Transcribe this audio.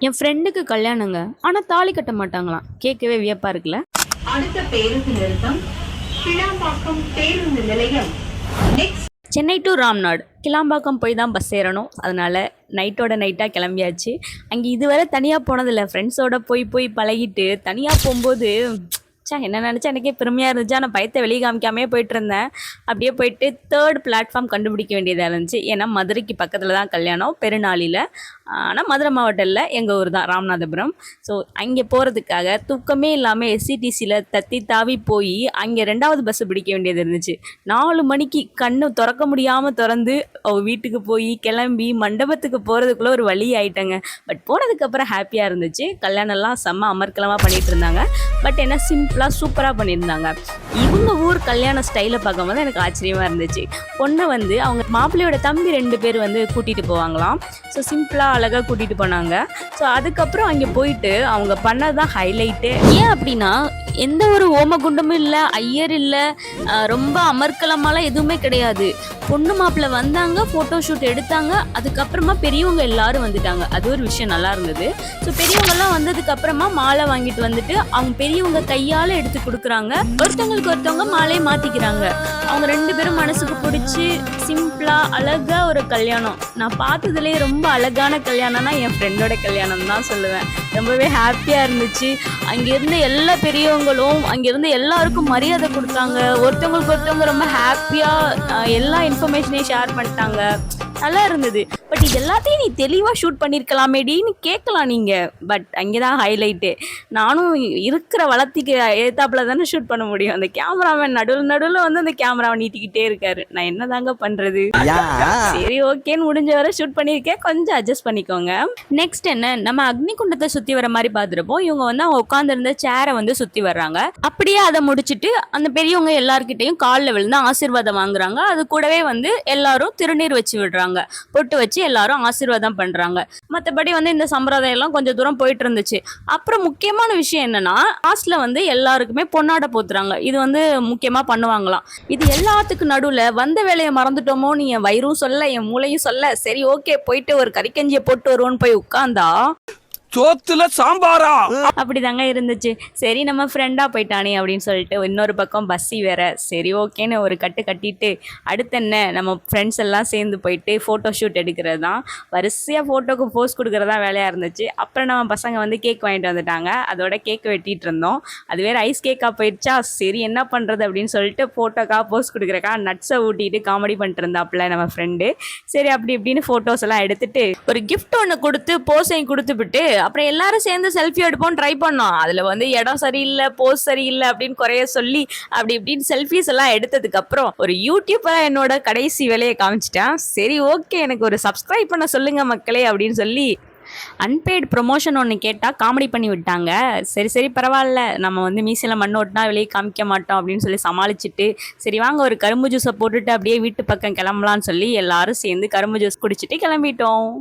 என் ஃப்ரெண்டுக்கு கல்யாணங்க. ஆனா தாலி கட்ட மாட்டாங்களாம். கேட்கவே வியப்பா இருக்குல்ல. அடுத்த பேருந்து நிறுத்தம் கிளாம்பாக்கம் பேருந்து நிலையம். சென்னை டு ராம்நாடு. கிளாம்பாக்கம் போய் தான் பஸ் ஏறணும். அதனால நைட்டோட நைட்டாக கிளம்பியாச்சு. அங்கே இதுவரை தனியாக போனதில்லை. ஃப்ரெண்ட்ஸோட போய் போய் பழகிட்டு தனியாக போகும்போது என்ன நினச்சா எனக்கே பெருமையாக இருந்துச்சு. ஆனால் பயத்தை வெளியே காமிக்காமே போயிட்டு இருந்தேன். அப்படியே போயிட்டு தேர்ட் பிளாட்ஃபார்ம் கண்டுபிடிக்க வேண்டியதாக இருந்துச்சு. ஏன்னா மதுரைக்கு பக்கத்தில் தான் கல்யாணம், பெருநாளில். ஆனால் மதுரை மாவட்டம் இல்லை, எங்கள் ஊர் தான் ராமநாதபுரம். ஸோ அங்கே போகிறதுக்காக தூக்கமே இல்லாமல் எஸ்சிடிசியில் தத்தி தாவி போய் அங்கே 2வது பஸ்ஸு பிடிக்க வேண்டியது இருந்துச்சு. 4 மணிக்கு கண்ணு திறக்க முடியாமல் திறந்து வீட்டுக்கு போய் கிளம்பி மண்டபத்துக்கு போகிறதுக்குள்ளே ஒரு வழி ஆயிட்டேங்க. பட் போனதுக்கப்புறம் ஹாப்பியாக இருந்துச்சு. கல்யாணம்லாம் செம்ம அமர்க்கலமாக பண்ணிகிட்டு இருந்தாங்க. பட் என்ன சிம்பிளாக சூப்பராக பண்ணியிருந்தாங்க. இவங்க ஊர் கல்யாண ஸ்டைலை பார்க்கும்போது எனக்கு ஆச்சரியமாக இருந்துச்சு. பொண்ணை வந்து அவங்க மாப்பிள்ளையோட தம்பி 2 பேர் வந்து கூட்டிகிட்டு போவாங்களாம். ஸோ சிம்பிளாக அழகாக கூட்டிகிட்டு போனாங்க. ஸோ அதுக்கப்புறம் அங்கே போயிட்டு அவங்க பண்ணதான் ஹைலைட்டு. ஏன் அப்படின்னா எந்த ஒரு ஓமகுண்டமும் இல்லை, ஐயர் இல்லை, ரொம்ப அமர்க்கலமாலாம் எதுவுமே கிடையாது. பொண்ணு மாப்பிள்ளை வந்தாங்க, ஃபோட்டோ ஷூட் எடுத்தாங்க. அதுக்கப்புறமா பெரியவங்க எல்லாரும் வந்துட்டாங்க. அது ஒரு விஷயம் நல்லா இருந்தது. ஸோ பெரியவங்கெல்லாம் வந்ததுக்கப்புறமா மாலை வாங்கிட்டு வந்துட்டு அவங்க பெரியவங்க கையால் எடுத்து கொடுக்குறாங்க. ஒருத்தவங்களுக்கு ஒருத்தவங்க மாலையை மாற்றிக்கிறாங்க. அவங்க 2 பேரும் மனசுக்கு பிடிச்சி சிம்பிளாக அழகாக ஒரு கல்யாணம். நான் பார்த்ததுலேயே ரொம்ப அழகான கல்யாணம்னா என் ஃப்ரெண்டோட கல்யாணம் தான் சொல்லுவேன். ரொம்பவே ஹாப்பியாக இருந்துச்சு. அங்கேருந்து எல்லா பெரியவங்களும் அங்கேருந்து எல்லாருக்கும் மரியாதை கொடுத்தாங்க. ஒருத்தவங்களுக்கு ஒருத்தவங்க ரொம்ப ஹாப்பியாக எல்லா இன்ஃபர்மேஷனையும் ஷேர் பண்ணிட்டாங்க. நல்லா இருந்தது. பட் இது எல்லாத்தையும் நீ தெளிவாக ஷூட் பண்ணியிருக்கலாமேடின்னு கேட்கலாம் நீங்கள். பட் அங்கே தான் ஹைலைட்டு. நானும் இருக்கிற வளர்த்திக்கு ஏத்தாப்பில் தானே ஷூட் பண்ண முடியும். அந்த கேமராமேன் நடுவில் வந்து அந்த கேமராவை நீட்டிக்கிட்டே இருக்காரு. நான் என்ன தாங்க பண்ணுறது? சரி ஓகேன்னு முடிஞ்ச வரை ஷூட் பண்ணியிருக்கேன். கொஞ்சம் அட்ஜஸ்ட் பண்ணிக்கோங்க. நெக்ஸ்ட் என்ன, நம்ம அக்னி குண்டத்தை சுற்றி வர மாதிரி பார்த்துருப்போம். இவங்க வந்து அவங்க உட்காந்துருந்த சேரை வந்து சுற்றி வர்றாங்க. அப்படியே அதை முடிச்சுட்டு அந்த பெரியவங்க எல்லார்கிட்டையும் காலில் விழுந்து ஆசீர்வாதம் வாங்குறாங்க. அது கூடவே வந்து எல்லாரும் திருநீர் வச்சு விடுறாங்க, பொட்டு வச்சு எல்லாரும் ஆசீர்வாதம் பண்றாங்க. மற்றபடி வந்து இந்த சம்பிரதாயம் எல்லாம் கொஞ்சம் தூரம் போயிட்டு இருந்துச்சு. அப்புறம் முக்கியமான விஷயம் என்னன்னா, லாஸ்ட்ல வந்து எல்லாருக்குமே பொன்னாடை போத்துறாங்க. இது வந்து முக்கியமா பண்ணுவாங்களாம். இது எல்லாத்துக்கும் நடுவுல வந்த வேலையை மறந்துட்டோமோன்னு என் வயிறும் சொல்ல, என் மூளையும் சொல்ல, சரி ஓகே போயிட்டு ஒரு கறிக்கஞ்சியை போட்டு வருவோன்னு போய் உட்கார்ந்தா சோத்துல சாம்பாரா அப்படிதாங்க இருந்துச்சு. சரி நம்ம ஃப்ரெண்டா போயிட்டானே அப்படின்னு சொல்லிட்டு இன்னொரு பக்கம் பஸ்ஸி வேற. சரி ஓகேன்னு ஒரு கட்டு கட்டிட்டு அடுத்து என்ன, நம்ம ஃப்ரெண்ட்ஸ் எல்லாம் சேர்ந்து போயிட்டு ஃபோட்டோ ஷூட் எடுக்கிறது தான். வரிசையாக ஃபோட்டோக்கு போஸ்ட் கொடுக்குறதா வேலையாக இருந்துச்சு. அப்புறம் நம்ம பசங்க வந்து கேக் வாங்கிட்டு வந்துட்டாங்க. அதோட கேக் வெட்டிகிட்டு இருந்தோம். அது வேறு ஐஸ் கேக்காக போயிடுச்சா. சரி என்ன பண்ணுறது அப்படின்னு சொல்லிட்டு ஃபோட்டோக்காக போஸ்ட் கொடுக்குறக்கா நட்ஸை ஊட்டிட்டு காமெடி பண்ணிட்டு இருந்தாப்புல நம்ம ஃப்ரெண்டு. சரி அப்படி இப்படின்னு ஃபோட்டோஸ் எல்லாம் எடுத்துட்டு ஒரு கிஃப்ட் ஒன்று கொடுத்து போஸையும் கொடுத்துவிட்டு அப்புறம் எல்லாரும் சேர்ந்து செல்ஃபி எடுப்போம் ட்ரை பண்ணோம். அதில் வந்து இடம் சரியில்லை, போஸ் சரியில்லை அப்படின்னு குறைய சொல்லி அப்படி இப்படின்னு செல்ஃபிஸ் எல்லாம் எடுத்ததுக்கு அப்புறம் ஒரு யூடியூப்பராக என்னோட கடைசி வேலையை காமிச்சிட்டேன். சரி ஓகே எனக்கு ஒரு சப்ஸ்கிரைப் பண்ண சொல்லுங்க மக்களே அப்படின்னு சொல்லி அன்பெய்டு ப்ரொமோஷன் ஒன்று கேட்டால் காமெடி பண்ணி விட்டாங்க. சரி பரவாயில்ல, நம்ம வந்து மீசில் மண் ஓட்டினா வெளியே காமிக்க மாட்டோம் அப்படின்னு சொல்லி சமாளிச்சுட்டு சரி வாங்க ஒரு கரும்பு ஜூஸை போட்டுட்டு அப்படியே வீட்டு பக்கம் கிளம்பலான்னு சொல்லி எல்லாரும் சேர்ந்து கரும்பு ஜூஸ் குடிச்சிட்டு கிளம்பிட்டோம்.